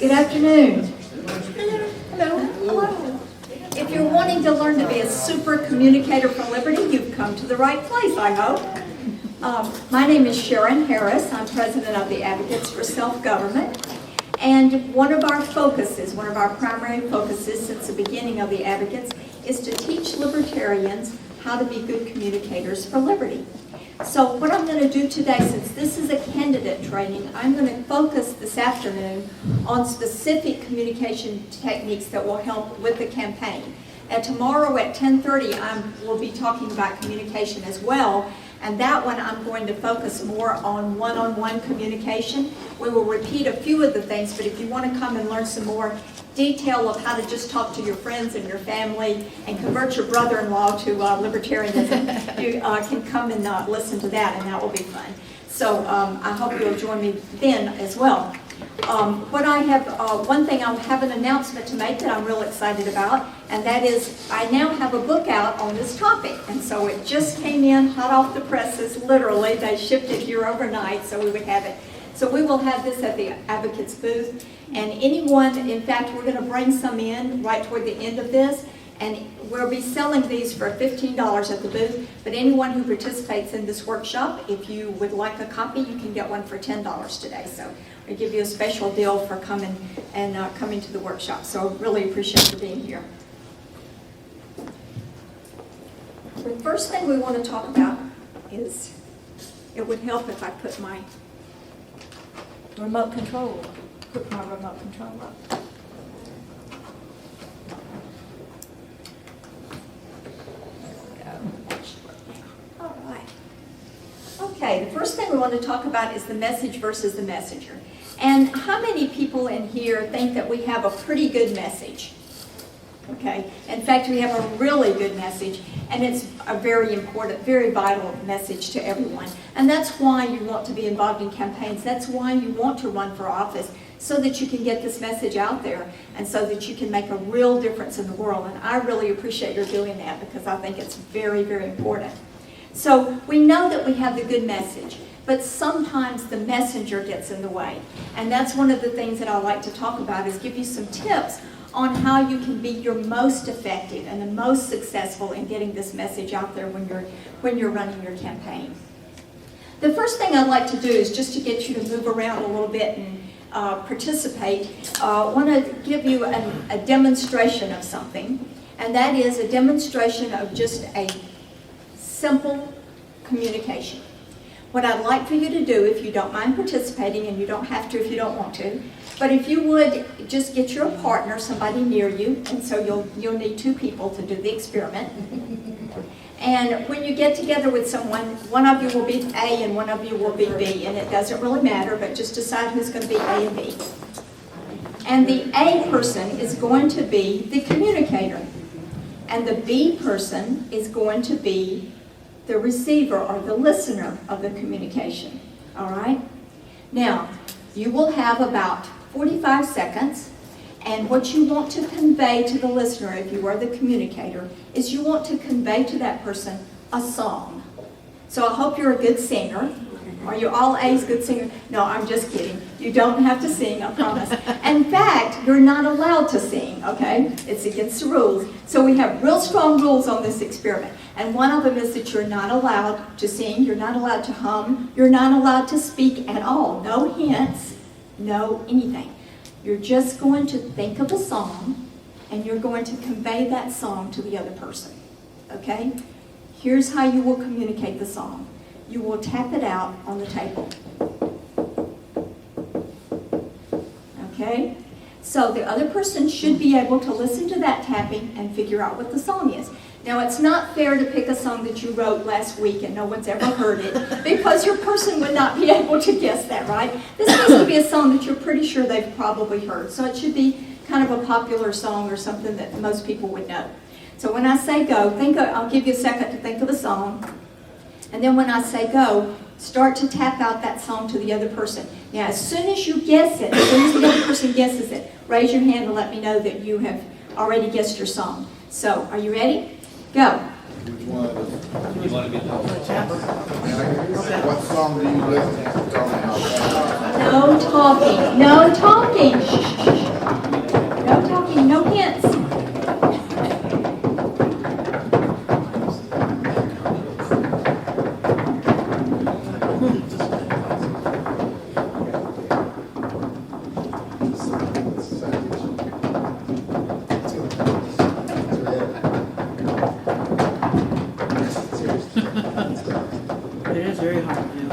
Good afternoon. Hello. Hello. If you're wanting to learn to be a super communicator for liberty, you've come to the right place, I hope. My name is Sharon Harris. I'm president of the Advocates for Self-Government. And one of our primary focuses since the beginning of the Advocates is to teach libertarians how to be good communicators for liberty. So what I'm going to do today, since this is a candidate training, I'm going to focus this afternoon on specific communication techniques that will help with the campaign. And tomorrow at 10:30, we'll be talking about communication as well. And that one I'm going to focus more on one-on-one communication. We will repeat a few of the things, but if you want to come and learn some more detail of how to just talk to your friends and your family and convert your brother-in-law to libertarianism, you can come and listen to that, and that will be fun. So I hope you'll join me then as well. One thing, I have an announcement to make that I'm real excited about, and that is I now have a book out on this topic. And so it just came in hot off the presses, literally. They shipped it here overnight, so we would have it. So we will have this at the Advocates booth. And anyone, in fact, we're going to bring some in right toward the end of this. And we'll be selling these for $15 at the booth. But anyone who participates in this workshop, if you would like a copy, you can get one for $10 today. So we give you a special deal for coming to the workshop. So really appreciate you being here. The first thing we want to talk about is, it would help if I put my remote control up. All right. Okay, the first thing we want to talk about is the message versus the messenger. And how many people in here think that we have a pretty good message? Okay, in fact, we have a really good message, and it's a very important, very vital message to everyone. And that's why you want to be involved in campaigns. That's why you want to run for office, so that you can get this message out there and so that you can make a real difference in the world. And I really appreciate your doing that, because I think it's very, very important. So we know that we have the good message, but sometimes the messenger gets in the way. And that's one of the things that I like to talk about, is give you some tips on how you can be your most effective and the most successful in getting this message out there when you're running your campaign. The first thing I'd like to do is just to get you to move around a little bit and participate. I want to give you a demonstration of something, and that is a demonstration of just a simple communication. What I'd like for you to do, if you don't mind participating, and you don't have to if you don't want to, but if you would just get your partner, somebody near you, and so you'll need two people to do the experiment. And when you get together with someone, one of you will be A and one of you will be B, and it doesn't really matter, but just decide who's going to be A and B. And the A person is going to be the communicator, and the B person is going to be the receiver or the listener of the communication. All right? Now, you will have about 45 seconds, and what you want to convey to the listener, if you are the communicator, is you want to convey to that person a song. So I hope you're a good singer. Are you all A's good singers? No, I'm just kidding. You don't have to sing, I promise. In fact, you're not allowed to sing, okay? It's against the rules. So we have real strong rules on this experiment. And one of them is that you're not allowed to sing, you're not allowed to hum, you're not allowed to speak at all. No hints, no anything. You're just going to think of a song, and you're going to convey that song to the other person, okay? Here's how you will communicate the song. You will tap it out on the table. Okay? So the other person should be able to listen to that tapping and figure out what the song is. Now, it's not fair to pick a song that you wrote last week and no one's ever heard it, because your person would not be able to guess that, right? This needs to be a song that you're pretty sure they've probably heard. So it should be kind of a popular song or something that most people would know. So when I say go, I'll give you a second to think of a song. And then when I say go, start to tap out that song to the other person. Now, as soon as you guess it, as soon as the other person guesses it, raise your hand and let me know that you have already guessed your song. So, are you ready? Go. Which one? You want to be the What song do you listen to? No talking. No talking. It is very hard to do.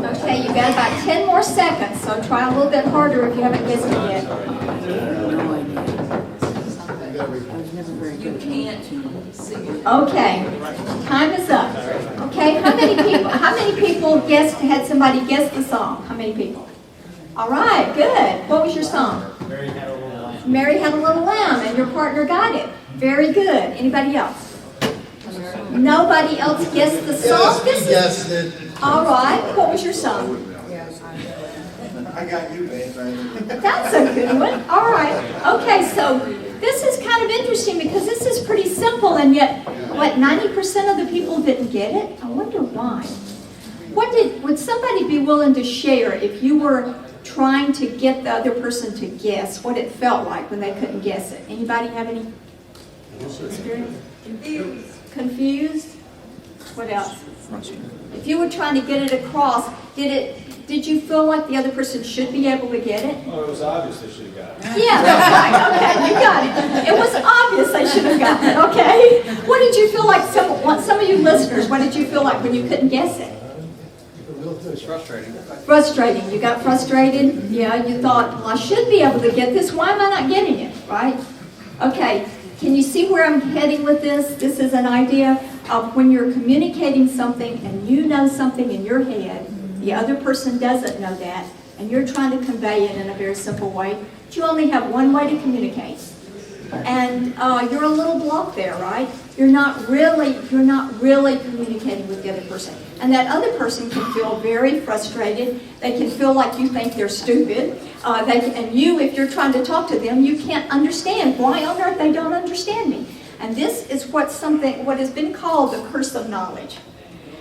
Okay, you got about 10 more seconds, so try a little bit harder if you haven't guessed it yet. No idea. I was never very good at it. Okay, time is up. Okay, how many people had somebody guess the song? How many people? All right, good. What was your song? Mary Had a Little Lamb. Mary Had a Little Lamb, and your partner got it. Very good. Anybody else? Nobody else guessed the song? Yes, we guessed it. All right, what was your song? I got you, babe. That's a good one. All right. Okay, so this is kind of interesting because this is pretty simple, and yet, what, 90% of the people didn't get it? I wonder why. Would somebody be willing to share if you were trying to get the other person to guess what it felt like when they couldn't guess it? Anybody have any experience? Confused? What else? If you were trying to get it across, did you feel like the other person should be able to get it? Oh, it was obvious they should have got it. Yeah, that's right. Okay, you got it. It was obvious they should have gotten it, okay? What did you feel like, some of you listeners, what did you feel like when you couldn't guess it? It's frustrating. Frustrating. You got frustrated? Yeah, you thought, well, I should be able to get this. Why am I not getting it, right? Okay, can you see where I'm heading with this? This is an idea of when you're communicating something and you know something in your head, the other person doesn't know that, and you're trying to convey it in a very simple way. But you only have one way to communicate. And you're a little blocked there, right? You're not really communicating with the other person. And that other person can feel very frustrated. They can feel like you think they're stupid. And you, if you're trying to talk to them, you can't understand. Why on earth they don't understand me? And this is what has been called the curse of knowledge.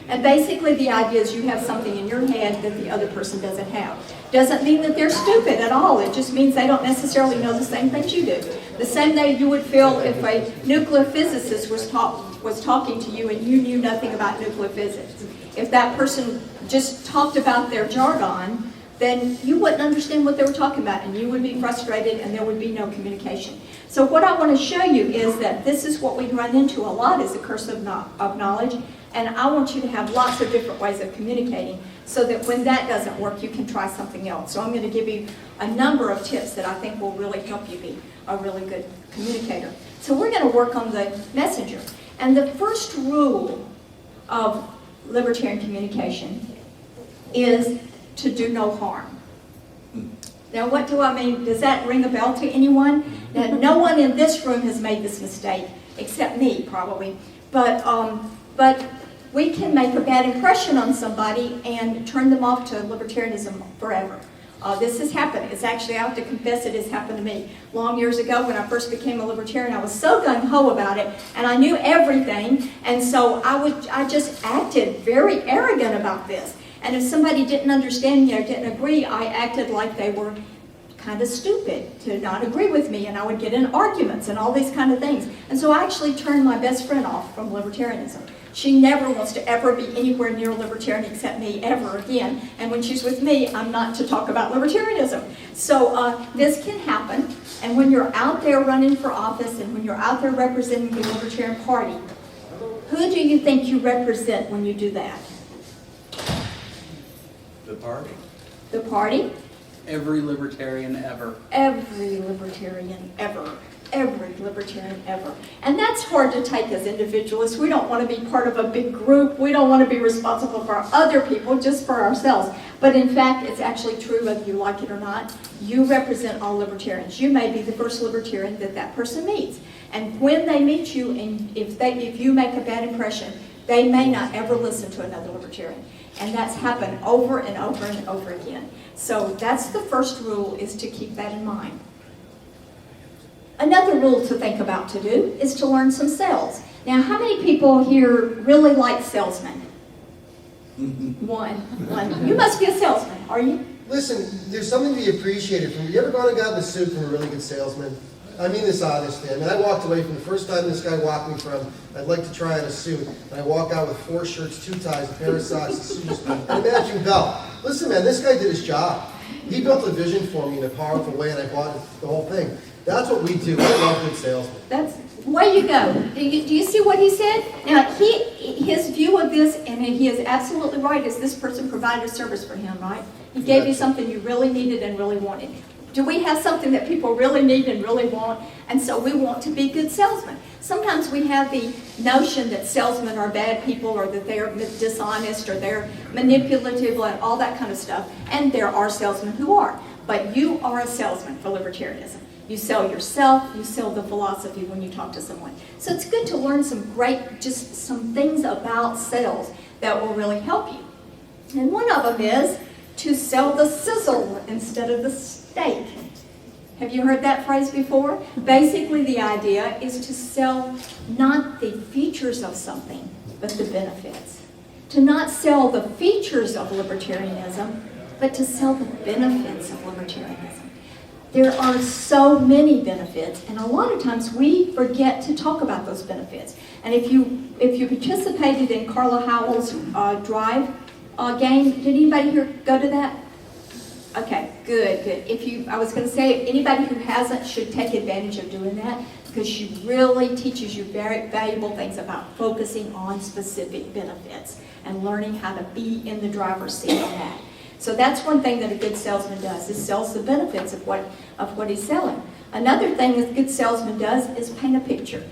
And basically the idea is you have something in your head that the other person doesn't have. Doesn't mean that they're stupid at all. It just means they don't necessarily know the same things you do. The same way you would feel if a nuclear physicist was talking to you and you knew nothing about nuclear physics. If that person just talked about their jargon, then you wouldn't understand what they were talking about, and you would be frustrated, and there would be no communication. So what I want to show you is that this is what we run into a lot, is the curse of knowledge, and I want you to have lots of different ways of communicating so that when that doesn't work, you can try something else. So I'm going to give you a number of tips that I think will really help you be a really good communicator. So we're going to work on the messenger. And the first rule of libertarian communication is to do no harm. Now, what do I mean? Does that ring a bell to anyone? Now, no one in this room has made this mistake, except me, probably. But we can make a bad impression on somebody and turn them off to libertarianism forever. This has happened. It's actually, I have to confess, it has happened to me. Long years ago, when I first became a libertarian, I was so gung-ho about it, and I knew everything, and so I just acted very arrogant about this. And if somebody didn't understand me or didn't agree, I acted like they were kind of stupid to not agree with me, and I would get in arguments and all these kind of things. And so I actually turned my best friend off from libertarianism. She never wants to ever be anywhere near libertarian except me ever again. And when she's with me, I'm not to talk about libertarianism. So this can happen. And when you're out there running for office and when you're out there representing the Libertarian Party, who do you think you represent when you do that? The party. The party? Every libertarian ever. Every libertarian ever. Every libertarian ever. And that's hard to take as individualists. We don't want to be part of a big group. We don't want to be responsible for other people, just for ourselves. But in fact, it's actually true whether you like it or not. You represent all libertarians. You may be the first libertarian that that person meets. And when they meet you, and if you make a bad impression, they may not ever listen to another libertarian. And that's happened over and over and over again. So that's the first rule, is to keep that in mind. Another rule to think about to do is to learn some sales. Now, how many people here really like salesmen? One. You must be a salesman, are you? Listen, there's something to be appreciated from. You ever gone and gotten a suit from a really good salesman? I mean this honestly. I mean, I walked away from the first time this guy walked me from, I'd like to try on a suit, and I walk out with 4 shirts, 2 ties, a pair of socks, a suit, and a matching belt. Listen, man, this guy did his job. He built a vision for me in a powerful way, and I bought the whole thing. That's what we do. I love good salesmen. That's, way you go. Do you see what he said? Now, his view of this, and he is absolutely right, is this person provided a service for him, right? He gave you something you really needed and really wanted. Do we have something that people really need and really want? And so we want to be good salesmen. Sometimes we have the notion that salesmen are bad people, or that they're dishonest, or they're manipulative, and all that kind of stuff. And there are salesmen who are. But you are a salesman for libertarianism. You sell yourself, you sell the philosophy when you talk to someone. So it's good to learn just some things about sales that will really help you. And one of them is to sell the sizzle instead of the steak. Have you heard that phrase before? Basically, the idea is to sell not the features of something, but the benefits. To not sell the features of libertarianism, but to sell the benefits of libertarianism. There are so many benefits, and a lot of times we forget to talk about those benefits. And if you participated in Carla Howell's Drive game, did anybody here go to that? Okay, good. I was going to say, anybody who hasn't should take advantage of doing that, because she really teaches you very valuable things about focusing on specific benefits and learning how to be in the driver's seat on that. So that's one thing that a good salesman does, is sells the benefits of what he's selling. Another thing that a good salesman does is paint a picture.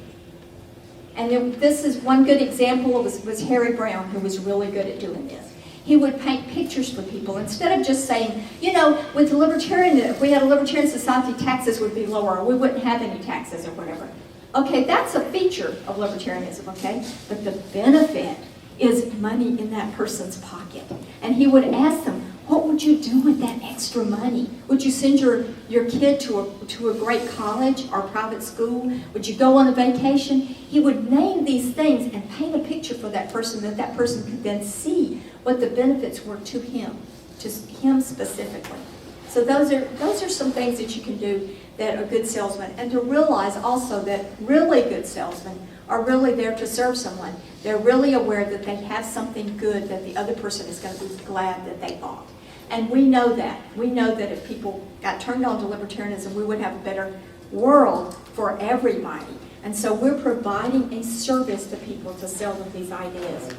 And this is one good example was Harry Brown, who was really good at doing this. He would paint pictures for people instead of just saying, you know, with the libertarian, if we had a libertarian society, taxes would be lower, or we wouldn't have any taxes or whatever. Okay, that's a feature of libertarianism, okay? But the benefit is money in that person's pocket. And he would ask them, what would you do with that extra money? Would you send your kid to a great college or private school? Would you go on a vacation? He would name these things and paint a picture for that person, that person could then see what the benefits were to him specifically. So those are some things that you can do that a good salesman, and to realize also that really good salesmen are really there to serve someone. They're really aware that they have something good that the other person is going to be glad that they bought. And we know that. We know that if people got turned on to libertarianism, we would have a better world for everybody. And so we're providing a service to people to sell them these ideas.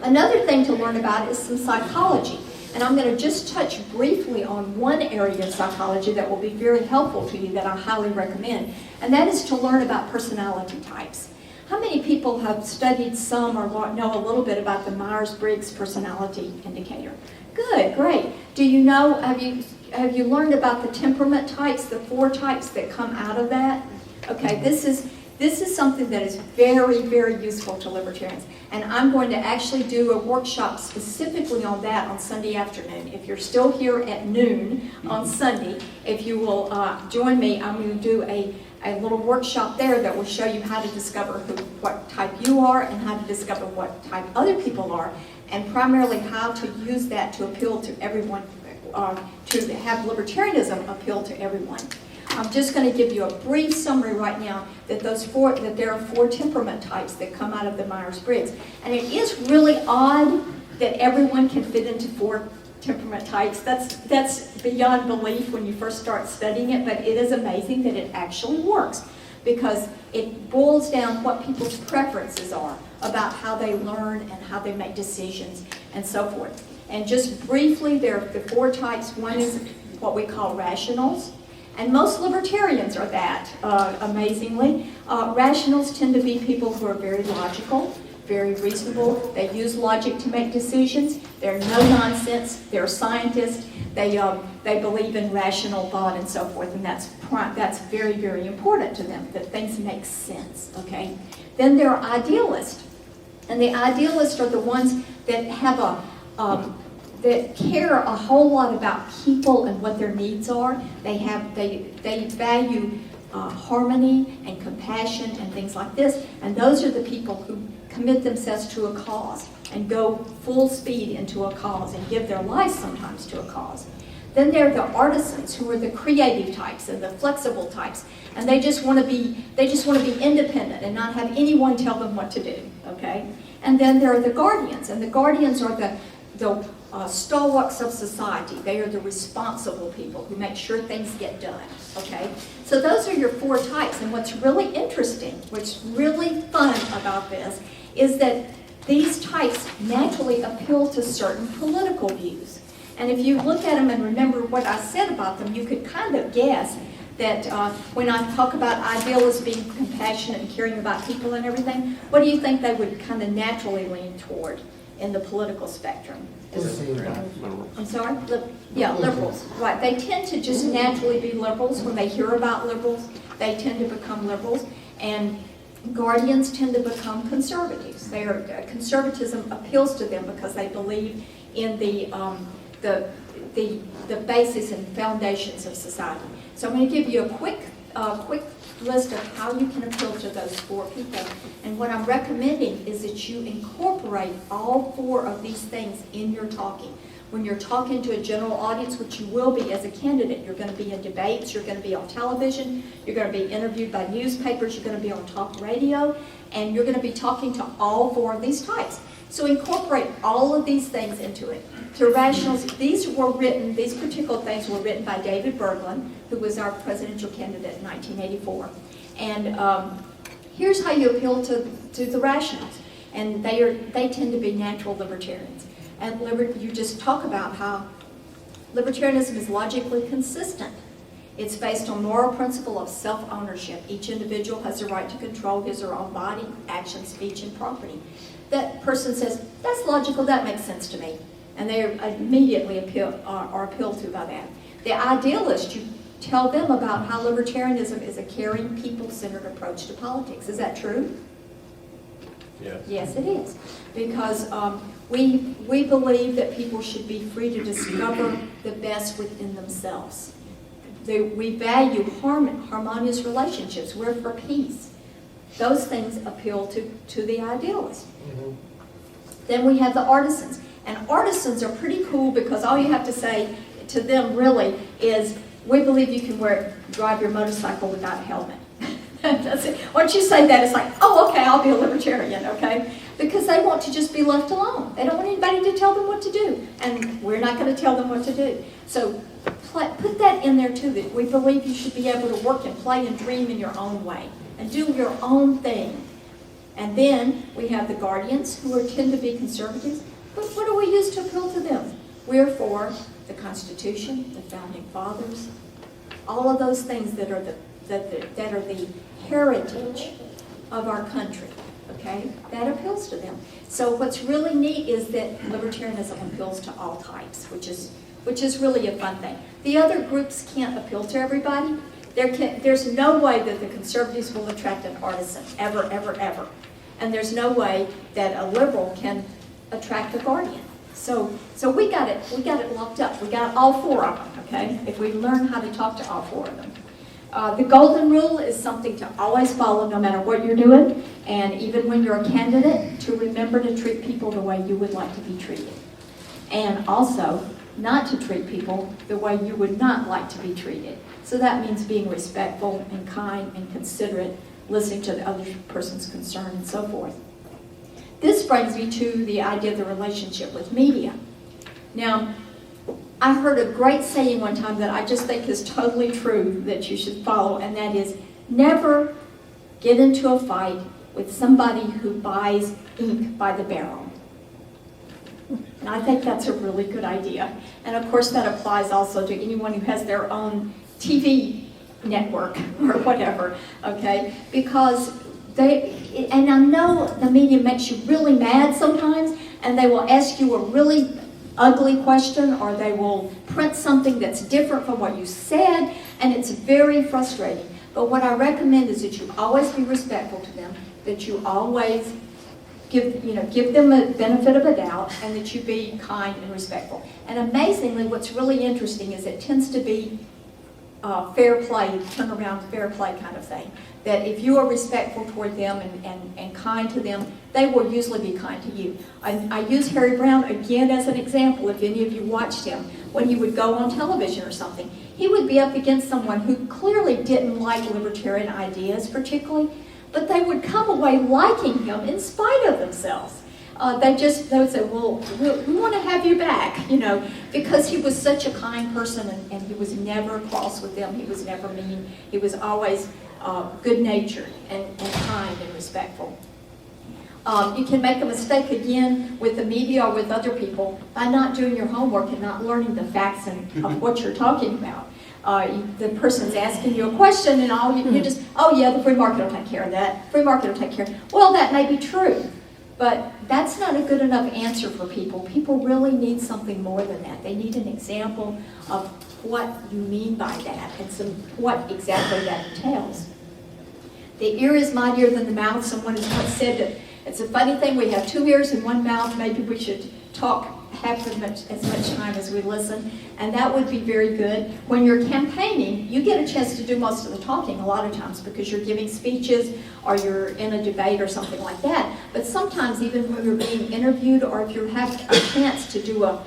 Another thing to learn about is some psychology. And I'm going to just touch briefly on one area of psychology that will be very helpful to you that I highly recommend. And that is to learn about personality types. How many people have studied some or know a little bit about the Myers-Briggs personality indicator? Good, great. Do you know, have you learned about the temperament types, the 4 types that come out of that? Okay, this is something that is very, very useful to libertarians. And I'm going to actually do a workshop specifically on that on Sunday afternoon. If you're still here at noon on Sunday, if you will join me, I'm going to do a little workshop there that will show you how to discover what type you are and how to discover what type other people are, and primarily how to use that to appeal to everyone, to have libertarianism appeal to everyone. I'm just going to give you a brief summary right now that there are 4 temperament types that come out of the Myers-Briggs. And it is really odd that everyone can fit into 4 temperament types. That's beyond belief when you first start studying it, but it is amazing that it actually works, because it boils down what people's preferences are about how they learn and how they make decisions and so forth. And just briefly, there are the 4 types. One is what we call rationals. And most libertarians are that, amazingly. Rationals tend to be people who are very logical, very reasonable. They use logic to make decisions. They're no-nonsense. They're scientists. They believe in rational thought and so forth, and that's very, very important to them, that things make sense, okay? Then there are idealists. And the idealists are the ones that have that care a whole lot about people and what their needs are. They value harmony and compassion and things like this. And those are the people who commit themselves to a cause and go full speed into a cause and give their lives sometimes to a cause. Then there are the artisans, who are the creative types and the flexible types, and they just want to be independent and not have anyone tell them what to do. Okay. And then there are the guardians, and the guardians are the stalwarts of society. They are the responsible people who make sure things get done, okay? So those are your 4 types, and what's really interesting, what's really fun about this, is that these types naturally appeal to certain political views. And if you look at them and remember what I said about them, you could kind of guess that when I talk about idealists being compassionate and caring about people and everything, what do you think they would kind of naturally lean toward in the political spectrum? I'm sorry? Liberals. Right. They tend to just naturally be liberals. When they hear about liberals, they tend to become liberals. And guardians tend to become conservatives. Conservatism appeals to them because they believe in the basis and foundations of society. So I'm going to give you a quick list of how you can appeal to those 4 people. And what I'm recommending is that you incorporate all 4 of these things in your talking. When you're talking to a general audience, which you will be as a candidate, you're going to be in debates, you're going to be on television, you're going to be interviewed by newspapers, you're going to be on talk radio, and you're going to be talking to all 4 of these types. So incorporate all of these things into it. To rationals, these particular things were written by David Bergland, who was our presidential candidate in 1984. And here's how you appeal to the rationals. And they tend to be natural libertarians. And you just talk about how libertarianism is logically consistent. It's based on moral principle of self-ownership. Each individual has the right to control his or her own body, action, speech, and property. That person says, that's logical, that makes sense to me. And they immediately are appealed to by that. The idealist, you tell them about how libertarianism is a caring, people-centered approach to politics. Is that true? Yes. Yes, it is. Because we believe that people should be free to discover the best within themselves. We value harmonious relationships. We're for peace. Those things appeal to the idealist. Mm-hmm. Then we have the artisans. And artisans are pretty cool because all you have to say to them really is, we believe you can drive your motorcycle without a helmet. That's it. Once you say that, it's like, oh, okay, I'll be a libertarian, okay? Because they want to just be left alone. They don't want anybody to tell them what to do. And we're not going to tell them what to do. So put that in there too, that we believe you should be able to work and play and dream in your own way and do your own thing. And then we have the guardians, who tend to be conservatives. But what do we use to appeal to them? We're for the Constitution, the Founding Fathers, all of those things that are the heritage of our country. Okay, that appeals to them. So what's really neat is that libertarianism appeals to all types, which is really a fun thing. The other groups can't appeal to everybody. There's no way that the conservatives will attract an artisan, ever, ever, ever. And there's no way that a liberal can attract a guardian. So we got it locked up. We got all 4 of them, okay? If we learn how to talk to all 4 of them. The golden rule is something to always follow no matter what you're doing, and even when you're a candidate, to remember to treat people the way you would like to be treated. And also, not to treat people the way you would not like to be treated. So that means being respectful and kind and considerate, listening to the other person's concern and so forth. This brings me to the idea of the relationship with media. Now, I heard a great saying one time that I just think is totally true that you should follow, and that is, never get into a fight with somebody who buys ink by the barrel. And I think that's a really good idea. And of course that applies also to anyone who has their own TV network or whatever, okay? Because and I know the media makes you really mad sometimes, and they will ask you a really ugly question, or they will print something that's different from what you said, and it's very frustrating. But what I recommend is that you always be respectful to them, that you always give them a benefit of a doubt, and that you be kind and respectful. And amazingly, what's really interesting is it tends to be fair play, turn around fair play kind of thing. That if you are respectful toward them and kind to them, they will usually be kind to you. I use Harry Brown again as an example. If any of you watched him, when he would go on television or something, he would be up against someone who clearly didn't like libertarian ideas particularly, but they would come away liking him in spite of themselves. they would say, well, we want to have you back, you know, because he was such a kind person, and he was never cross with them. He was never mean. He was always good-natured and kind and respectful. You can make a mistake again with the media or with other people by not doing your homework and not learning the facts of what you're talking about. The person's asking you a question and all you just, oh yeah, the free market will take care of that. Free market will take care of it. Well, that may be true, but that's not a good enough answer for people. People really need something more than that. They need an example of what you mean by that and what exactly that entails. The ear is mightier than the mouth. Someone has once said that it's a funny thing, we have 2 ears and 1 mouth. Maybe we should talk half as much time as we listen, and that would be very good. When you're campaigning, you get a chance to do most of the talking a lot of times because you're giving speeches or you're in a debate or something like that. But sometimes even when you're being interviewed or if you have a chance to do a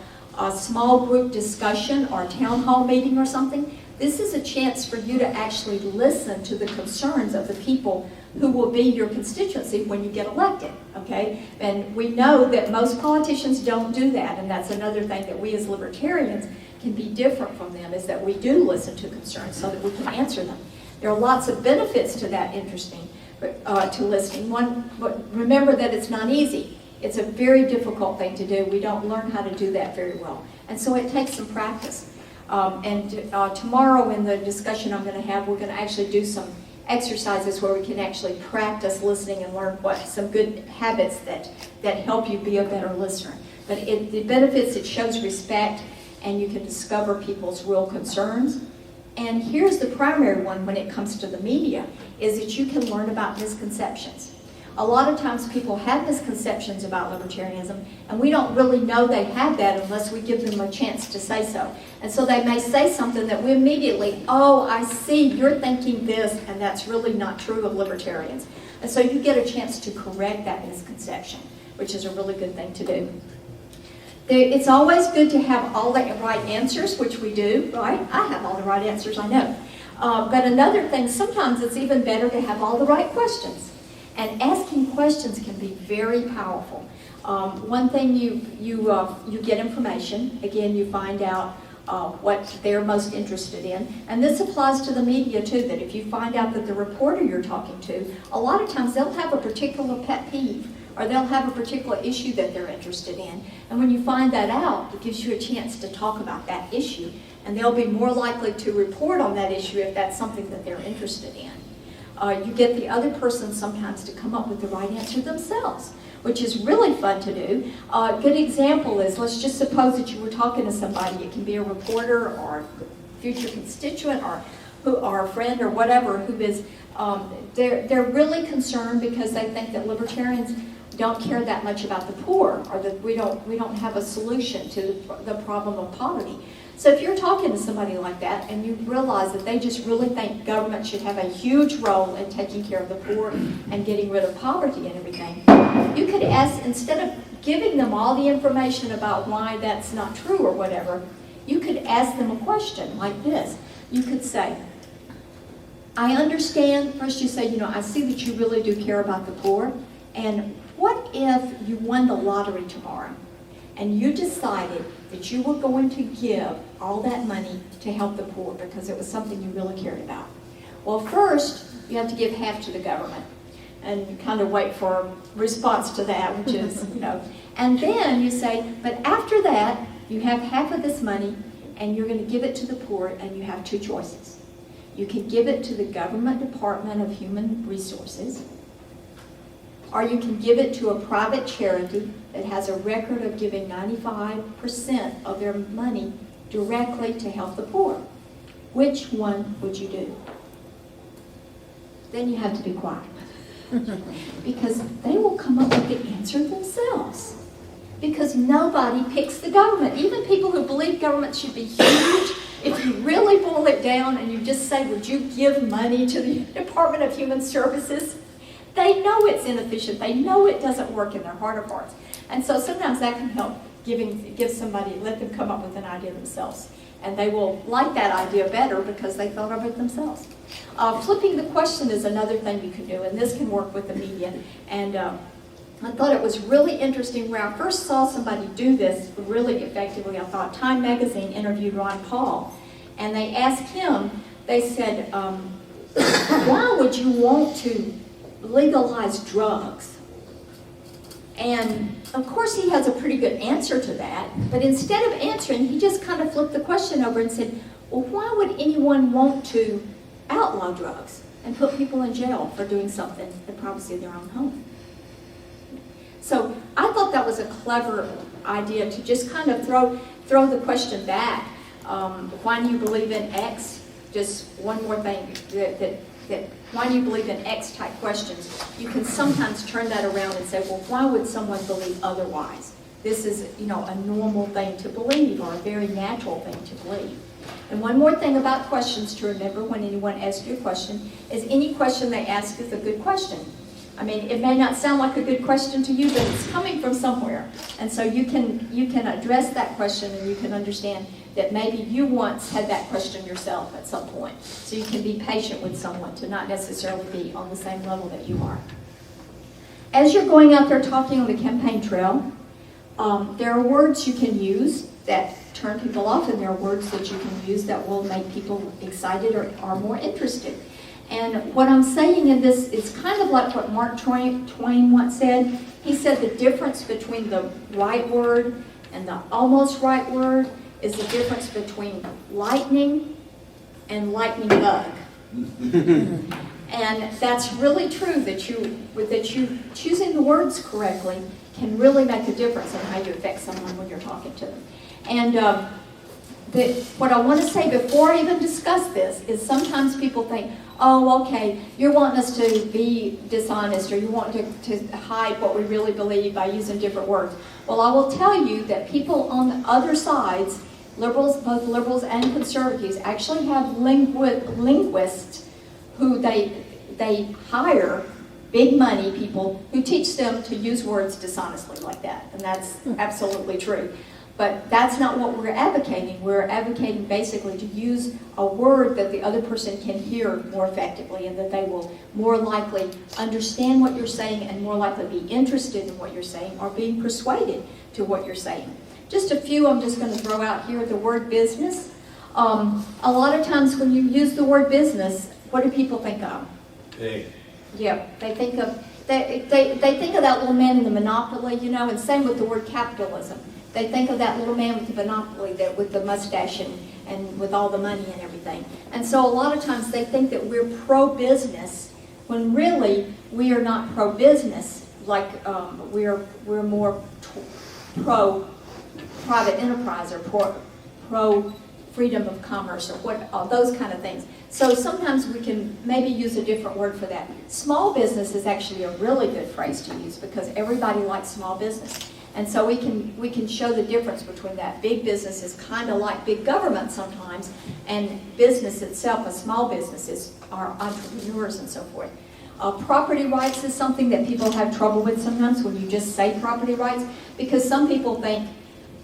small group discussion or a town hall meeting or something, this is a chance for you to actually listen to the concerns of the people who will be your constituency when you get elected, okay? And we know that most politicians don't do that, and that's another thing that we as libertarians can be different from them, is that we do listen to concerns so that we can answer them. There are lots of benefits to that to listening. One, but remember that it's not easy. It's a very difficult thing to do. We don't learn how to do that very well. And so it takes some practice. Tomorrow in the discussion I'm going to have, we're going to actually do some exercises where we can actually practice listening and learn some good habits that help you be a better listener. But the benefits, it shows respect, and you can discover people's real concerns. And here's the primary one when it comes to the media, is that you can learn about misconceptions. A lot of times people have misconceptions about libertarianism, and we don't really know they have that unless we give them a chance to say so. And so they may say something that we immediately, oh, I see, you're thinking this, and that's really not true of libertarians. And so you get a chance to correct that misconception, which is a really good thing to do. It's always good to have all the right answers, which we do, right? I have all the right answers, I know. But another thing, sometimes it's even better to have all the right questions. And asking questions can be very powerful. One thing, you get information. Again, you find out what they're most interested in. And this applies to the media too, that if you find out that the reporter you're talking to, a lot of times they'll have a particular pet peeve, or they'll have a particular issue that they're interested in. And when you find that out, it gives you a chance to talk about that issue. And they'll be more likely to report on that issue if that's something that they're interested in. You get the other person sometimes to come up with the right answer themselves, which is really fun to do. A good example is, let's just suppose that you were talking to somebody. It can be a reporter or a future constituent or a friend or whatever, who is, they're really concerned because they think that libertarians don't care that much about the poor, or that we don't have a solution to the problem of poverty. So if you're talking to somebody like that and you realize that they just really think government should have a huge role in taking care of the poor and getting rid of poverty and everything, you could ask, instead of giving them all the information about why that's not true or whatever, you could ask them a question like this. You could say, I understand, first you say, I see that you really do care about the poor, and what if you won the lottery tomorrow and you decided that you were going to give all that money to help the poor because it was something you really cared about? Well, first, you have to give half to the government, and you kind of wait for a response to that, which is, and then you say, but after that, you have half of this money, and you're going to give it to the poor, and you have 2 choices. You can give it to the Government Department of Human Resources, or you can give it to a private charity that has a record of giving 95% of their money directly to help the poor. Which one would you do? Then you have to be quiet. Because they will come up with the answer themselves. Because nobody picks the government. Even people who believe government should be huge, if you really boil it down and you just say, would you give money to the Department of Human Services? They know it's inefficient. They know it doesn't work in their heart of hearts. And so sometimes that can help give somebody, let them come up with an idea themselves. And they will like that idea better because they thought of it themselves. Flipping the question is another thing you can do, and this can work with the media. And I thought it was really interesting. Where I first saw somebody do this really effectively, I thought Time Magazine interviewed Ron Paul, and they asked him, they said, why would you want to legalize drugs? And of course he has a pretty good answer to that, but instead of answering, he just kind of flipped the question over and said, well, why would anyone want to outlaw drugs and put people in jail for doing something in the privacy of their own home? So I thought that was a clever idea to just kind of throw the question back. Why do you believe in X? Just one more thing, that why do you believe in X type questions? You can sometimes turn that around and say, well, why would someone believe otherwise? This is, a normal thing to believe, or a very natural thing to believe. And one more thing about questions to remember when anyone asks you a question is any question they ask is a good question. I mean, it may not sound like a good question to you, but it's coming from somewhere. And so you can address that question, and you can understand that maybe you once had that question yourself at some point. So you can be patient with someone to not necessarily be on the same level that you are. As you're going out there talking on the campaign trail, there are words you can use that turn people off, and there are words that you can use that will make people excited or are more interested. And what I'm saying in this is kind of like what Mark Twain once said. He said the difference between the right word and the almost right word is the difference between lightning and lightning bug. And that's really true, that you choosing the words correctly can really make a difference in how you affect someone when you're talking to them. And what I want to say before I even discuss this is sometimes people think, oh, okay, you're wanting us to be dishonest, or you want to hide what we really believe by using different words. Well, I will tell you that people on the other sides, liberals, both liberals and conservatives, actually have linguists who they hire, big money people, who teach them to use words dishonestly like that. And that's absolutely true. But that's not what we're advocating. We're advocating basically to use a word that the other person can hear more effectively, and that they will more likely understand what you're saying and more likely be interested in what you're saying, or being persuaded to what you're saying. Just a few I'm just going to throw out here. The word business. A lot of times when you use the word business, what do people think of? Big. Yeah, they think of that little man in the Monopoly, and same with the word capitalism. They think of that little man with the monopoly, with the mustache and with all the money and everything. And so a lot of times they think that we're pro-business, when really we are not pro-business. Like we're more pro-private enterprise, or pro-freedom of commerce, or those kind of things. So sometimes we can maybe use a different word for that. Small business is actually a really good phrase to use, because everybody likes small business. And so we can show the difference between that. Big business is kind of like big government sometimes, and business itself, a small businesses, are entrepreneurs and so forth. Property rights is something that people have trouble with sometimes when you just say property rights, because some people think,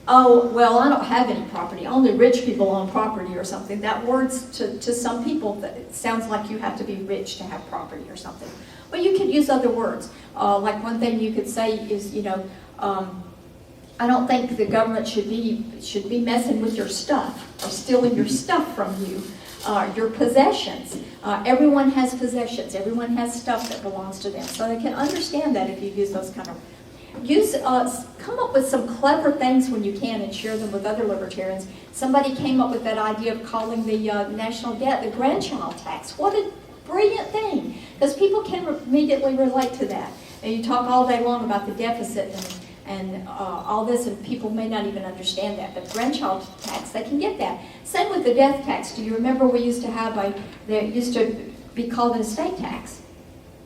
oh, well, I don't have any property. Only rich people own property or something. That word's to some people, it sounds like you have to be rich to have property or something. But you could use other words. Like one thing you could say is, I don't think the government should be messing with your stuff or stealing your stuff from you, your possessions. Everyone has possessions. Everyone has stuff that belongs to them. So they can understand that if you use those kind of come up with some clever things when you can and share them with other libertarians. Somebody came up with that idea of calling the national debt the grandchild tax. What a brilliant thing, because people can immediately relate to that. And you talk all day long about the deficit and all this, and people may not even understand that. But grandchild tax, they can get that. Same with the death tax. Do you remember we used to have there used to be called an estate tax?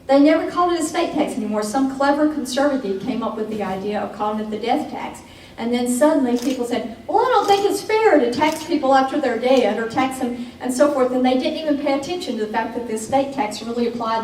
They never called it a estate tax anymore. Some clever conservative came up with the idea of calling it the death tax. And then suddenly people said, well, I don't think it's fair to tax people after they're dead, or tax them and so forth. And they didn't even pay attention to the fact that the estate tax really applied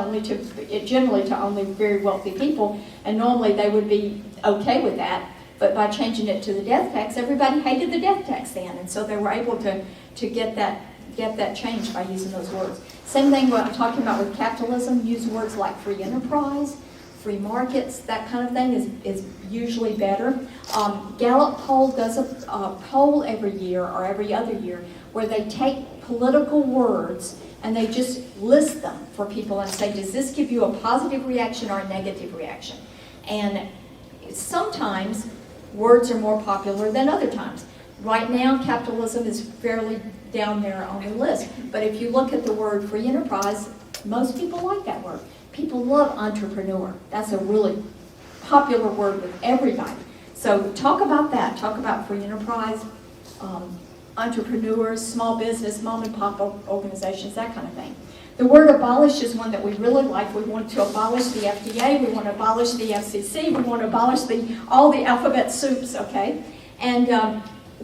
generally to only very wealthy people. And normally they would be okay with that. But by changing it to the death tax, everybody hated the death tax then. And so they were able to get that changed by using those words. Same thing what I'm talking about with capitalism. Use words like free enterprise, free markets, that kind of thing is usually better. Gallup poll does a poll every year or every other year where they take political words and they just list them for people and say, does this give you a positive reaction or a negative reaction? And sometimes words are more popular than other times. Right now, capitalism is fairly down there on the list. But if you look at the word free enterprise, most people like that word. People love entrepreneur. That's a really popular word with everybody. So talk about that. Talk about free enterprise, entrepreneurs, small business, mom and pop organizations, that kind of thing. The word abolish is one that we really like. We want to abolish the FDA. We want to abolish the FCC. We want to abolish all the alphabet soups, okay? And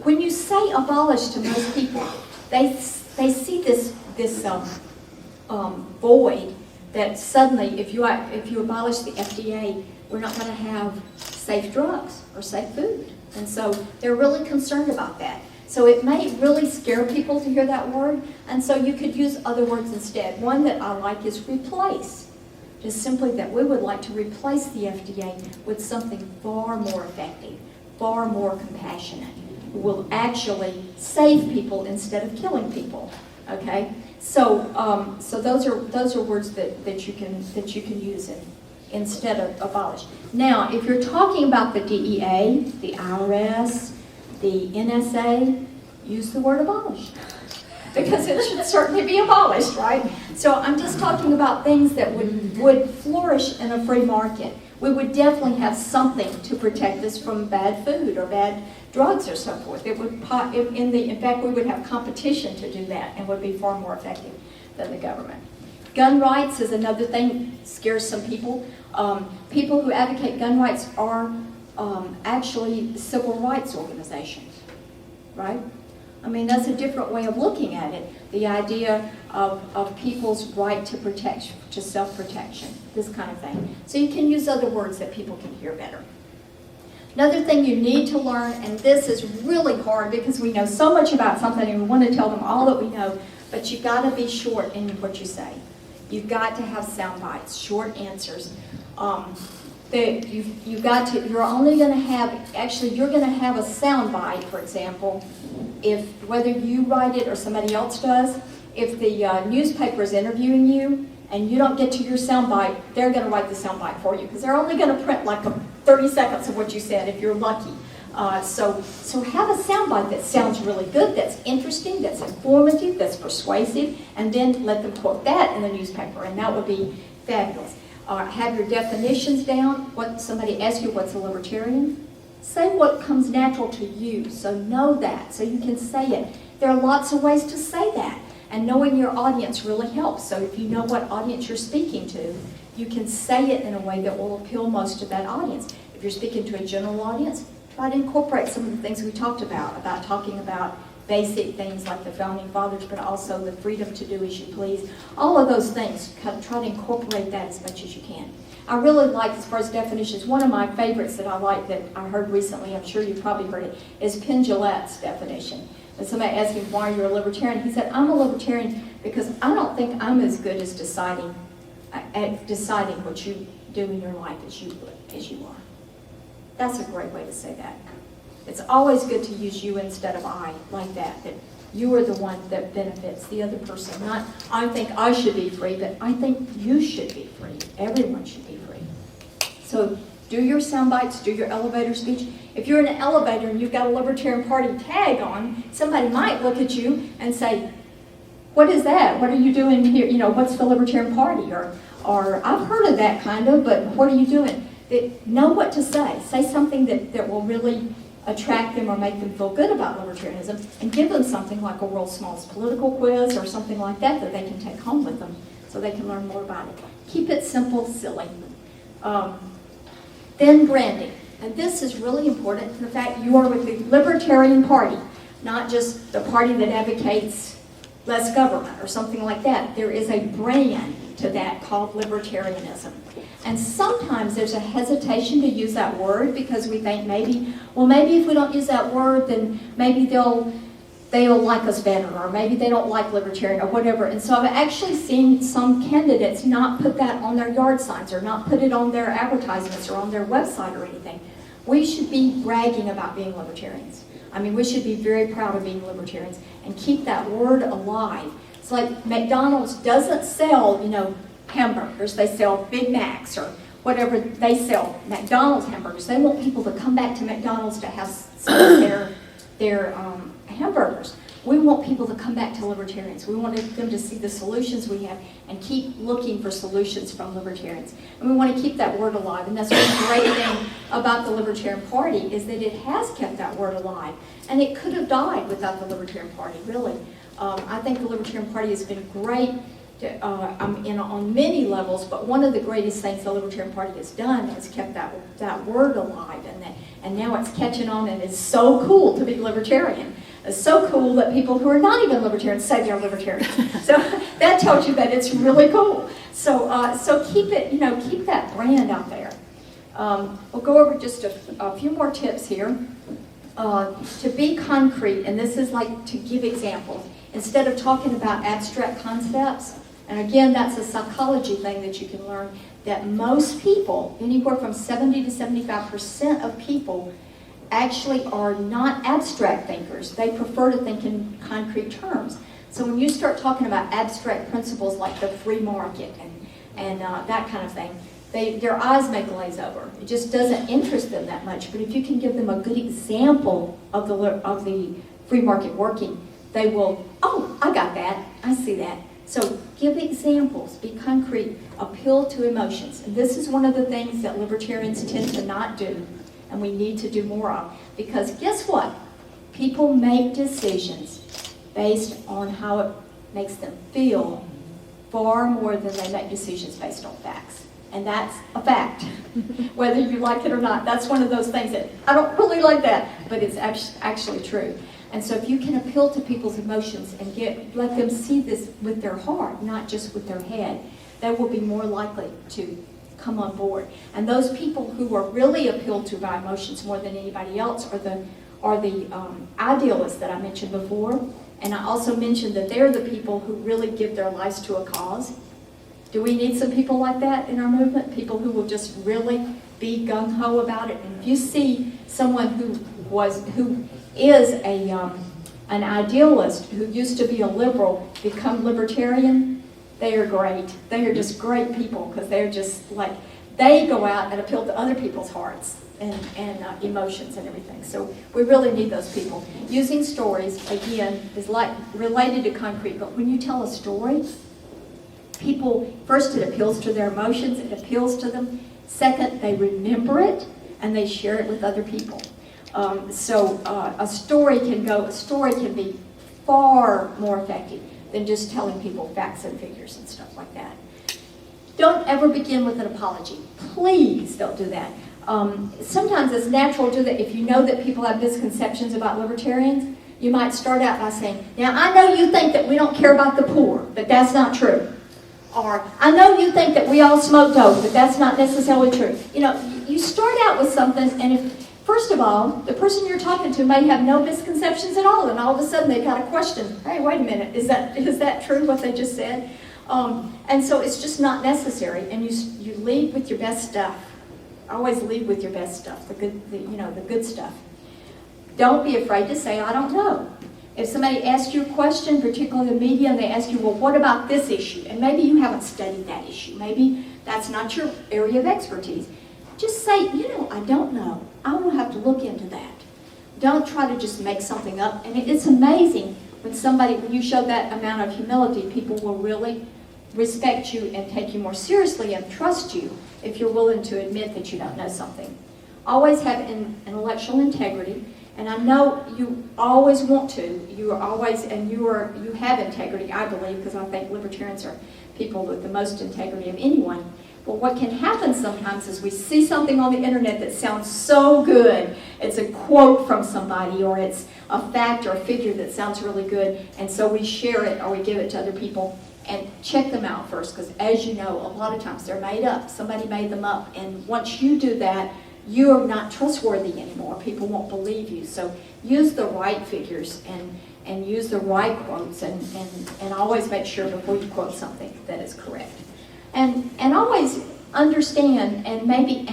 when you say abolish to most people, they see this void that suddenly, if you abolish the FDA, we're not going to have safe drugs or safe food. And so they're really concerned about that. So it may really scare people to hear that word, and so you could use other words instead. One that I like is replace. Just simply that we would like to replace the FDA with something far more effective, far more compassionate, who will actually save people instead of killing people. Okay? So those are words that you can use instead of abolish. Now, if you're talking about the DEA, the IRS, the NSA, use the word abolish. Because it should certainly be abolished, right? So I'm just talking about things that would flourish in a free market. We would definitely have something to protect us from bad food or bad drugs or so forth. It would, in fact, we would have competition to do that and would be far more effective than the government. Gun rights is another thing that scares some people. People who advocate gun rights are actually civil rights organizations, right? I mean, that's a different way of looking at it. The idea of people's right to protection, to self-protection, this kind of thing. So you can use other words that people can hear better. Another thing you need to learn, and this is really hard because we know so much about something and we want to tell them all that we know, but you've got to be short in what you say. You've got to have sound bites, short answers. You're only going to have, actually you're going to have a sound bite, for example, if whether you write it or somebody else does, if the newspaper is interviewing you and you don't get to your sound bite, they're going to write the sound bite for you because they're only going to print like 30 seconds of what you said if you're lucky. So have a sound bite that sounds really good, that's interesting, that's informative, that's persuasive, and then let them quote that in the newspaper, and that would be fabulous. Have your definitions down. What somebody asks you, what's a libertarian? Say what comes natural to you, so know that, so you can say it. There are lots of ways to say that, and knowing your audience really helps. So if you know what audience you're speaking to, you can say it in a way that will appeal most to that audience. If you're speaking to a general audience, try to incorporate some of the things we talked about talking about basic things like the Founding Fathers, but also the freedom to do as you please. All of those things, kind of try to incorporate that as much as you can. I really like, as far as definitions, one of my favorites that I like that I heard recently, I'm sure you probably heard it, is Penn Jillette's definition. And somebody asked him, why you're a libertarian? He said, I'm a libertarian because I don't think I'm as good as deciding what you do in your life as you are. That's a great way to say that. It's always good to use you instead of I, like that you are the one that benefits the other person. Not, I think I should be free, but I think you should be free. Everyone should be free. So do your sound bites, do your elevator speech. If you're in an elevator and you've got a Libertarian Party tag on, somebody might look at you and say, what is that? What are you doing here? You know, what's the Libertarian Party? Or I've heard of that kind of, but what are you doing? Know what to say. Say something that will really attract them or make them feel good about libertarianism, and give them something like a world's smallest political quiz or something like that that they can take home with them so they can learn more about it. Keep it simple, silly. Then branding. And this is really important. In fact, you are with the Libertarian Party, not just the party that advocates less government or something like that. There is a brand to that called libertarianism. And sometimes there's a hesitation to use that word because we think maybe if we don't use that word, then maybe they'll they'll like us better, or maybe they don't like libertarian, or whatever. And so I've actually seen some candidates not put that on their yard signs, or not put it on their advertisements, or on their website or anything. We should be bragging about being libertarians. I mean, we should be very proud of being libertarians and keep that word alive. It's like McDonald's doesn't sell, hamburgers. They sell Big Macs or whatever. They sell McDonald's hamburgers. They want people to come back to McDonald's to have some of their hamburgers. We want people to come back to libertarians. We want them to see the solutions we have and keep looking for solutions from libertarians. And we want to keep that word alive. And that's one great thing about the Libertarian Party is that it has kept that word alive. And it could have died without the Libertarian Party, really. I think the Libertarian Party has been great on many levels, but one of the greatest things the Libertarian Party has done is kept that word alive, and now it's catching on, and it's so cool to be libertarian. It's so cool that people who are not even libertarians say they're libertarians. So that tells you that it's really cool. So keep it, keep that brand out there. We'll go over just a few more tips here. To be concrete, and this is like to give examples, instead of talking about abstract concepts. And again, that's a psychology thing that you can learn, that most people, anywhere from 70 to 75% of people, actually are not abstract thinkers. They prefer to think in concrete terms. So when you start talking about abstract principles like the free market and that kind of thing, their eyes may glaze over. It just doesn't interest them that much. But if you can give them a good example of the free market working, they will, oh, I got that, I see that. So give examples, be concrete, appeal to emotions. And this is one of the things that libertarians tend to not do, and we need to do more of. Because guess what? People make decisions based on how it makes them feel far more than they make decisions based on facts. And that's a fact, whether you like it or not. That's one of those things that, I don't really like that, but it's actually true. And so if you can appeal to people's emotions and let them see this with their heart, not just with their head, they will be more likely to come on board. And those people who are really appealed to by emotions more than anybody else are the idealists that I mentioned before. And I also mentioned that they're the people who really give their lives to a cause. Do we need some people like that in our movement? People who will just really be gung-ho about it. And if you see someone who is an idealist, who used to be a liberal, become libertarian, they are great. They are just great people, because they're just like, they go out and appeal to other people's hearts and emotions and everything. So we really need those people. Using stories, again, is like related to concrete, but when you tell a story, people, first it appeals to their emotions, it appeals to them. Second, they remember it and they share it with other people. A story can be far more effective than just telling people facts and figures and stuff like that. Don't ever begin with an apology. Please don't do that. Sometimes it's natural to do that. If you know that people have misconceptions about libertarians, you might start out by saying, now I know you think that we don't care about the poor, but that's not true. Or, I know you think that we all smoke dope, but that's not necessarily true. You start out with something, and if, first of all, the person you're talking to may have no misconceptions at all, and all of a sudden they've got a question. Hey, wait a minute, is that true, what they just said? And so it's just not necessary, and you lead with your best stuff. Always lead with your best stuff, the good stuff. Don't be afraid to say, I don't know. If somebody asks you a question, particularly in the media, and they ask you, well, what about this issue? And maybe you haven't studied that issue. Maybe that's not your area of expertise. Just say, I don't know. I will have to look into that. Don't try to just make something up. And it's amazing when you show that amount of humility, people will really respect you and take you more seriously and trust you if you're willing to admit that you don't know something. Always have intellectual integrity. And I know you always want to. You have integrity, I believe, because I think libertarians are people with the most integrity of anyone. But what can happen sometimes is we see something on the internet that sounds so good. It's a quote from somebody, or it's a fact or a figure that sounds really good, and so we share it or we give it to other people. And check them out first, because as you know, a lot of times they're made up. Somebody made them up, and once you do that, you are not trustworthy anymore. People won't believe you. So use the right figures and use the right quotes, and always make sure before you quote something that is correct. And always understand and maybe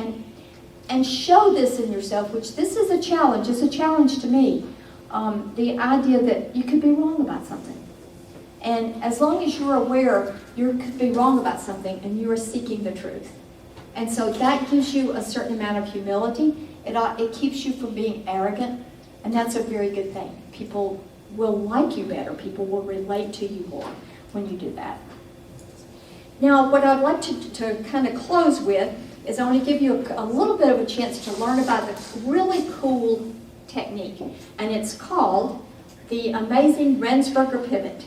and show this in yourself, which this is a challenge. It's a challenge to me. The idea that you could be wrong about something. And as long as you're aware you could be wrong about something and you are seeking the truth. And so that gives you a certain amount of humility. It keeps you from being arrogant, and that's a very good thing. People will like you better. People will relate to you more when you do that. Now, what I'd like to kind of close with is I want to give you a little bit of a chance to learn about this really cool technique, and it's called the amazing Rendsburger pivot.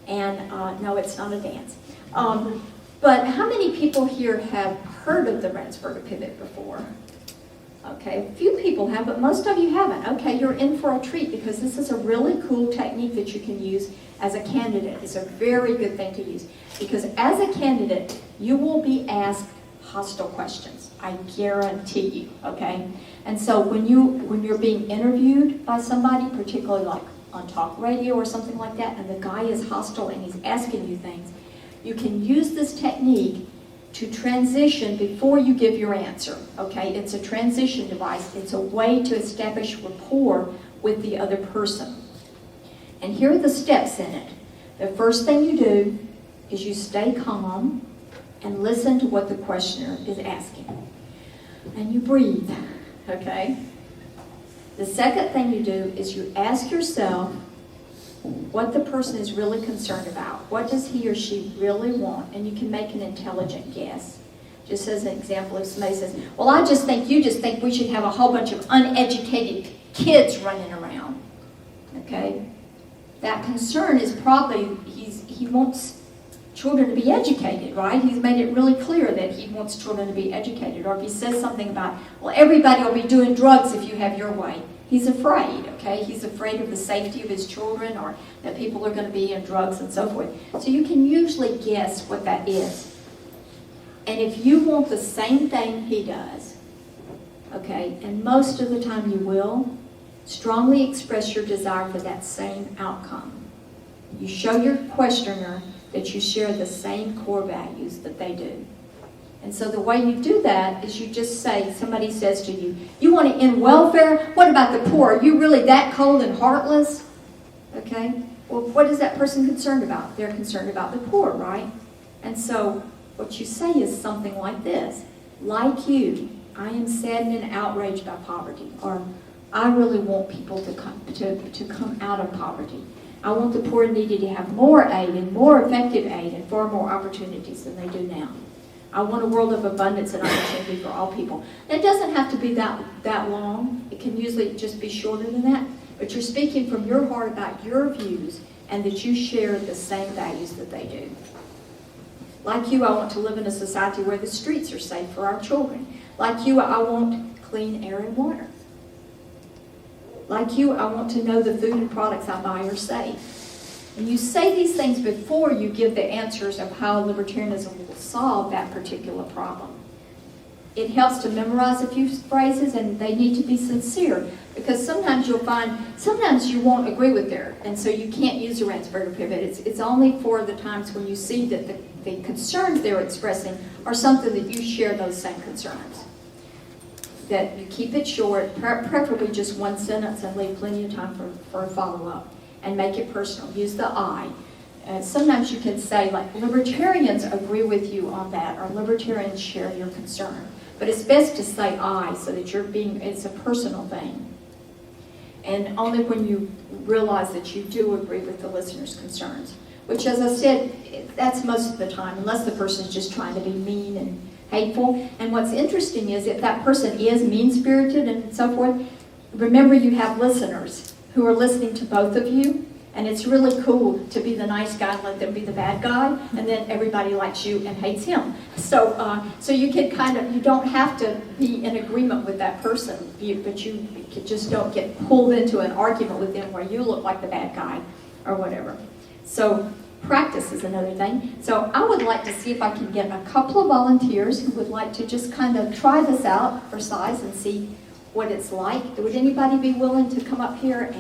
And no, it's not a dance. But how many people here have heard of the Rendsburger pivot before? Okay, a few people have, but most of you haven't. Okay, you're in for a treat because this is a really cool technique that you can use as a candidate. It's a very good thing to use because as a candidate, you will be asked hostile questions. I guarantee you, okay? And so when you're being interviewed by somebody, particularly like on talk radio or something like that, and the guy is hostile and he's asking you things, you can use this technique to transition before you give your answer, okay? It's a transition device. It's a way to establish rapport with the other person. And here are the steps in it. The first thing you do is you stay calm and listen to what the questioner is asking. And you breathe, okay? The second thing you do is you ask yourself what the person is really concerned about. What does he or she really want? And you can make an intelligent guess. Just as an example, if somebody says, well, you just think we should have a whole bunch of uneducated kids running around. Okay? That concern is probably, he wants children to be educated, right? He's made it really clear that he wants children to be educated. Or if he says something about, well, everybody will be doing drugs if you have your way. He's afraid, okay? He's afraid of the safety of his children or that people are going to be in drugs and so forth. So you can usually guess what that is. And if you want the same thing he does, okay, and most of the time you will, strongly express your desire for that same outcome. You show your questioner that you share the same core values that they do. And so the way you do that is you just say, somebody says to you, you want to end welfare? What about the poor? Are you really that cold and heartless? Okay? Well, what is that person concerned about? They're concerned about the poor, right? And so what you say is something like this. Like you, I am saddened and outraged by poverty. Or I really want people to come out of poverty. I want the poor and needy to have more aid and more effective aid and far more opportunities than they do now. I want a world of abundance and opportunity for all people. And it doesn't have to be that long. It can usually just be shorter than that. But you're speaking from your heart about your views and that you share the same values that they do. Like you, I want to live in a society where the streets are safe for our children. Like you, I want clean air and water. Like you, I want to know the food and products I buy are safe. And you say these things before you give the answers of how libertarianism will solve that particular problem. It helps to memorize a few phrases, and they need to be sincere, because sometimes you'll find, sometimes you won't agree with theirs, and so you can't use the Rendsburger pivot. It's only for the times when you see that the concerns they're expressing are something that you share those same concerns. That you keep it short, preferably just one sentence, and leave plenty of time for a follow-up. And make it personal. Use the I. Sometimes you can say, like, libertarians agree with you on that, or libertarians share your concern. But it's best to say I, so that it's a personal thing. And only when you realize that you do agree with the listener's concerns. Which, as I said, that's most of the time, unless the person's just trying to be mean and hateful. And what's interesting is if that person is mean-spirited and so forth, remember you have listeners who are listening to both of you, and it's really cool to be the nice guy and let them be the bad guy, and then everybody likes you and hates him. So you can you don't have to be in agreement with that person, but you just don't get pulled into an argument with them where you look like the bad guy or whatever. So practice is another thing. So I would like to see if I can get a couple of volunteers who would like to just kind of try this out for size and see what it's like. Would anybody be willing to come up here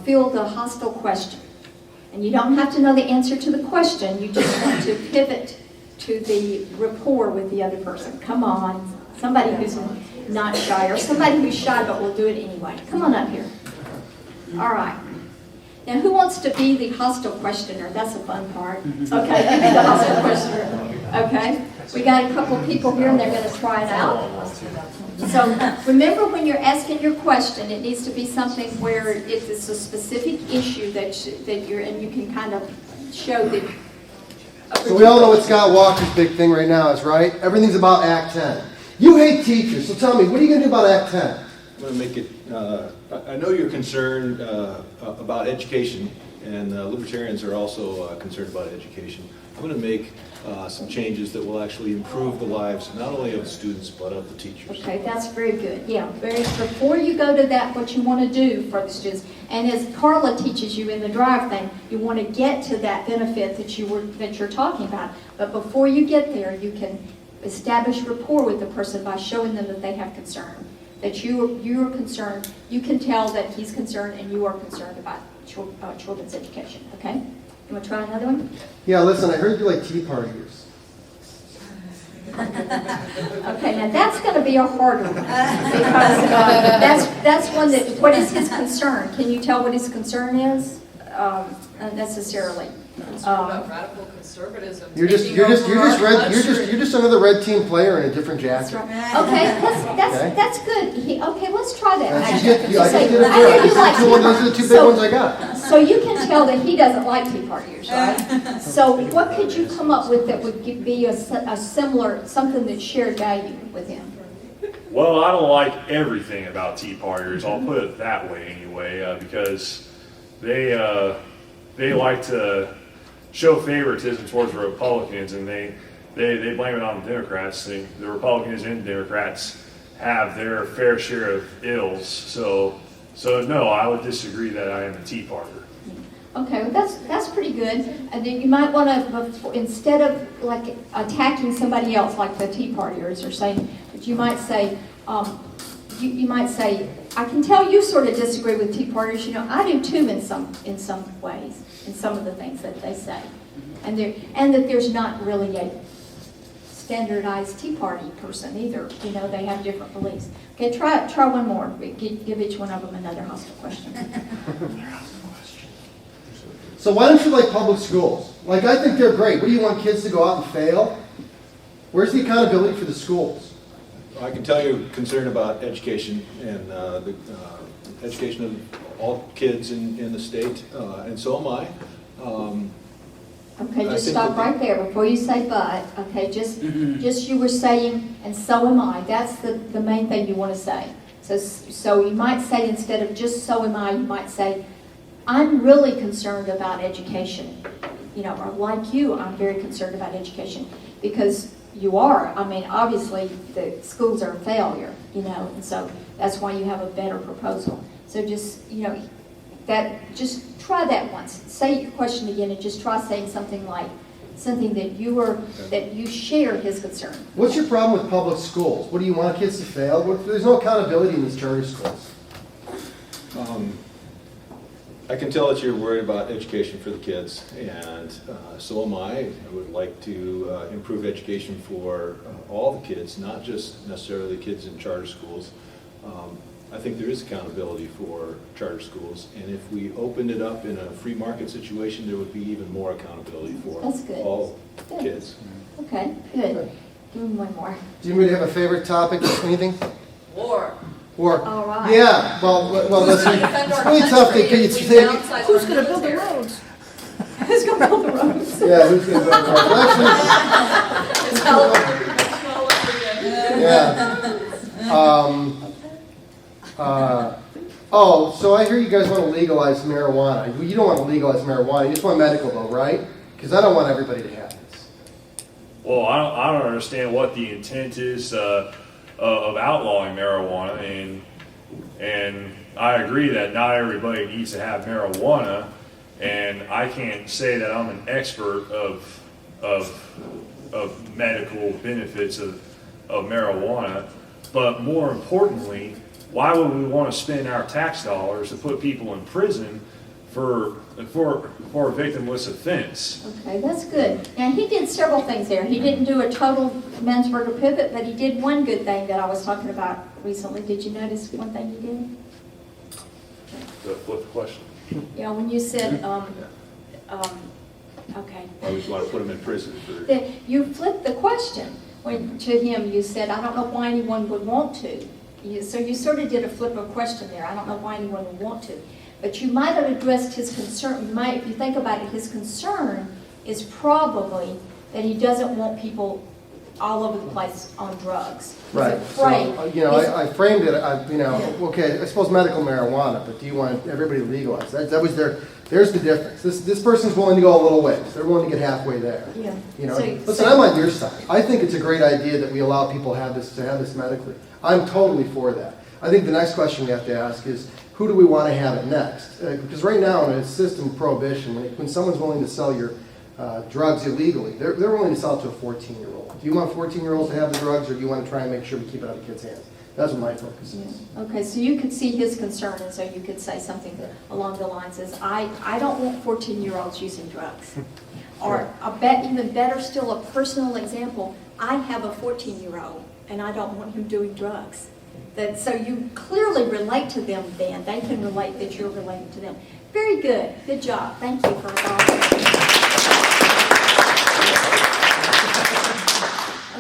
field a hostile question. And you don't have to know the answer to the question, you just want to pivot to the rapport with the other person. Come on, somebody who's not shy, or somebody who's shy but will do it anyway. Come on up here. All right. Now, who wants to be the hostile questioner? That's the fun part. Okay, you be the hostile questioner. Okay, we got a couple people here and they're going to try it out. So remember, when you're asking your question, it needs to be something where it's a specific issue that you're, and you can kind of show that. So we all know what Scott Walker's big thing right now is, right? Everything's about Act 10. You hate teachers, so tell me, what are you going to do about Act 10? I'm going to make it, I know you're concerned about education, and libertarians are also concerned about education. I'm going to make some changes that will actually improve the lives not only of the students but of the teachers. Okay, that's very good. Yeah, before you go to that, what you want to do for the students, and as Carla teaches you in the drive thing, you want to get to that benefit that you're talking about. But before you get there, you can establish rapport with the person by showing them that they have concern, that you're concerned. You can tell that he's concerned and you are concerned about children's education. Okay, you want to try another one? Yeah, listen, I heard you like tea partiers. Okay, now that's going to be a harder one, because that's one that, what is his concern? Can you tell what his concern is? Not necessarily. About radical conservatism. You're just another red team player in a different That's jacket. right. Okay, that's good. Okay, let's try that. I just Actually, get I say, just did it I hear good. you like tea Those are the parties. two big ones I got. So you can tell that he doesn't like tea partiers, right? So what could you come up with that would be a similar, something that shared value with him? Well, I don't like everything about Tea Partiers. I'll put it that way anyway, because they like to show favoritism towards the Republicans, and they blame it on the Democrats. The Republicans and Democrats have their fair share of ills. So no, I would disagree that I am a Tea Partier. Okay, well that's pretty good. And then you might want to, instead of like attacking somebody else, like the Tea Partiers are saying, but you might say, you might say, I can tell you sort of disagree with Tea Partiers. You know, I do too in some ways, in some of the things that they say, and that there's not really a standardized Tea Party person either. You know, they have different beliefs. Okay, try one more. Give each one of them another hostile question. So why don't you like public schools? Like, I think they're great. What do you want kids to go out and fail? Where's the accountability for the schools? I can tell you're concerned about education and the education of all kids in the state, and so am I. Okay, I just think stop that right there before you say but. Okay, just you were saying, and so am I. That's the main thing you want to say. So you might say, instead of just so am I, you might say, I'm really concerned about education. You know, or like you, I'm very concerned about education, because you are. I mean, obviously the schools are a failure, you know, and so that's why you have a better proposal. So just, you know, just try that once. Say your question again and just try saying something like, something that you share his concern. What's your problem with public schools? What do you want kids to fail? There's no accountability in these charter schools. I can tell that you're worried about education for the kids, and so am I. I would like to improve education for all the kids, not just necessarily kids in charter schools. I think there is accountability for charter schools, and if we opened it up in a free market situation, there would be even more accountability for all kids. Okay, good. Give him one more. Do you really have a favorite topic? Anything? War. Or All right. yeah, well, that's it's really tough to get you to Who's going to build the roads? Who's going to build the roads? yeah, who's going to build the roads? Actually, so I hear you guys want to legalize marijuana. You don't want to legalize marijuana. You just want medical, though, right? Because I don't want everybody to have this. Well, I don't understand what the intent is of outlawing marijuana, and I agree that not everybody needs to have marijuana, and I can't say that I'm an expert of medical benefits of marijuana, but more importantly, why would we want to spend our tax dollars to put people in prison for a victimless offense? Okay, that's good. Now, he did several things there. He didn't do a total Men's-Burger pivot, but he did one good thing that I was talking about recently. Did you notice one thing he did? The flip question. You know, when you said, okay. Why would you want to put them in prison for? You flipped the question when to him. You said, I don't know why anyone would want to. So you sort of did a flip of question there. I don't know why anyone would want to. But you might have addressed his concern. You might, if you think about it, his concern is probably that he doesn't want people all over the place on drugs. He's Right. afraid. So, you know, I framed it, okay, I suppose medical marijuana, but do you want everybody legalized? That was there's the difference. This person's willing to go a little ways. They're willing to get halfway there. Yeah. You know, So- listen, I'm on your side. I think it's a great idea that we allow people to have this medically. I'm totally for that. I think the next question we have to ask is, who do we want to have it next? Because right now in a system of prohibition, when someone's willing to sell your drugs illegally, they're willing to sell it to a 14-year-old. Do you want 14-year-olds to have the drugs, or do you want to try and make sure we keep it out of kids' hands? That's what my focus is. Yeah. Okay, so you could see his concern, and so you could say something along the lines as, I don't want 14-year-olds using drugs. Or I bet even better still, a personal example, I have a 14-year-old, and I don't want him doing drugs. So you clearly relate to them then. They can relate that you're relating to them. Very good. Good job. Thank you for all.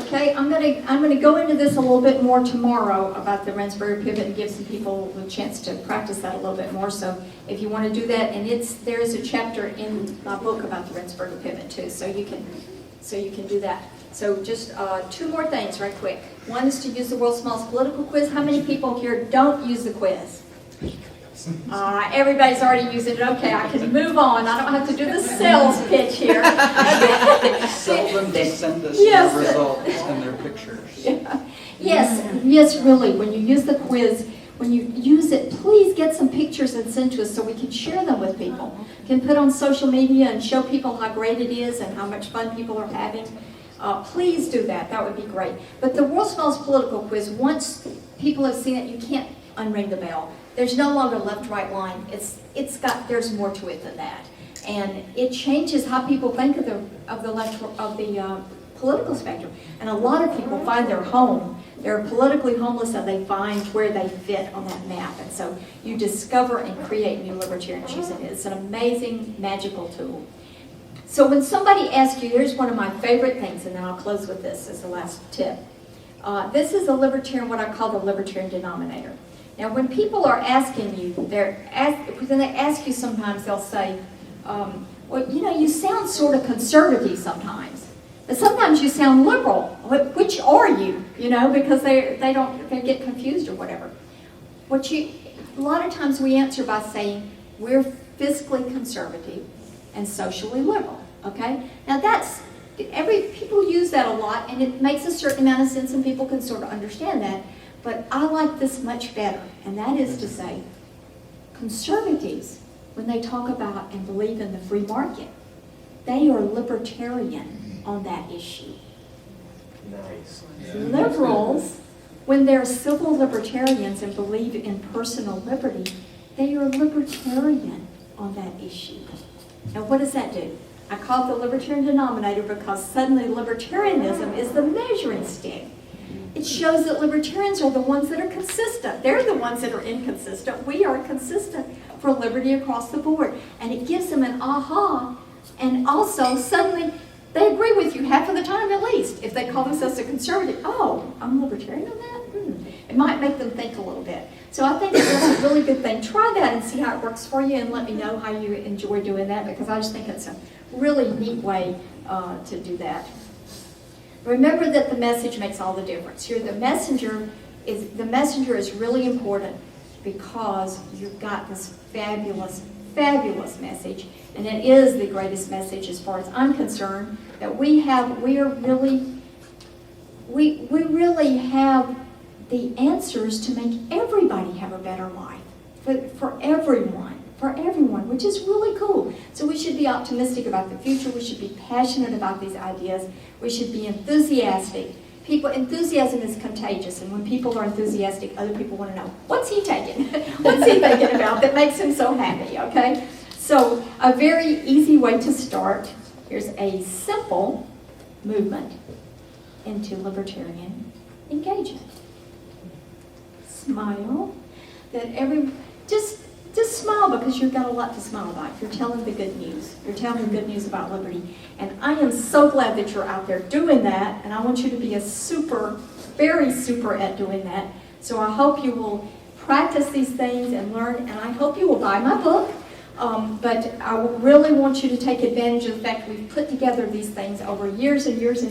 Okay, I'm gonna go into this a little bit more tomorrow about the Rensselaer pivot and give some people a chance to practice that a little bit more. So if you want to do that, and there is a chapter in my book about the Rensselaer pivot too, so you can do that. So just two more things right quick. One is to use the world's smallest political quiz. How many people here don't use the quiz? Everybody's already using it. Okay, I can move on. I don't have to do the sales pitch here. Tell them to send us Yes. their results and their pictures. Yeah. Yes, really. When you use the quiz, when you use it, please get some pictures and send to us so we can share them with people. Can put on social media and show people how great it is and how much fun people are having. Please do that. That would be great. But the world's smallest political quiz, once people have seen it, you can't unring the bell. There's no longer left-right line. There's more to it than that, and it changes how people think of the political spectrum. And a lot of people find their home. They're politically homeless, and they find where they fit on that map. And so you discover and create new libertarians using it. It's an amazing, magical tool. So when somebody asks you, here's one of my favorite things, and then I'll close with this as the last tip. This is a libertarian, what I call the libertarian denominator. Now, when people are asking you, when they ask you sometimes, they'll say, well, you know, you sound sort of conservative sometimes. But sometimes you sound liberal. Which are you? You know, because they get confused or whatever. A lot of times we answer by saying, we're fiscally conservative and socially liberal, okay? Now people use that a lot, and it makes a certain amount of sense, and people can sort of understand that. But I like this much better, and that is to say, conservatives, when they talk about and believe in the free market, they are libertarian on that issue. Nice. Liberals, when they're civil libertarians and believe in personal liberty, they are libertarian on that issue. Now, what does that do? I call it the libertarian denominator because suddenly libertarianism is the measuring stick. It shows that libertarians are the ones that are consistent. They're the ones that are inconsistent. We are consistent for liberty across the board. And it gives them an aha. And also, suddenly, they agree with you half of the time at least. If they call themselves a conservative, oh, I'm libertarian on that? It might make them think a little bit. So I think that's a really good thing. Try that and see how it works for you, and let me know how you enjoy doing that, because I just think it's a really neat way to do that. Remember that the message makes all the difference. Here, the messenger is really important because you've got this fabulous, fabulous message, and it is the greatest message as far as I'm concerned, that we really have the answers to make everybody have a better life, for everyone, which is really cool. So we should be optimistic about the future. We should be passionate about these ideas. We should be enthusiastic. Enthusiasm is contagious, and when people are enthusiastic, other people want to know, what's he taking? What's he thinking about that makes him so happy, okay? So a very easy way to start, here's a simple movement into libertarian engagement. Smile. Just smile, because you've got a lot to smile about. You're telling the good news. You're telling the good news about liberty. And I am so glad that you're out there doing that, and I want you to be very super at doing that. So I hope you will practice these things and learn, and I hope you will buy my book. But I really want you to take advantage of the fact that we've put together these things over years and years and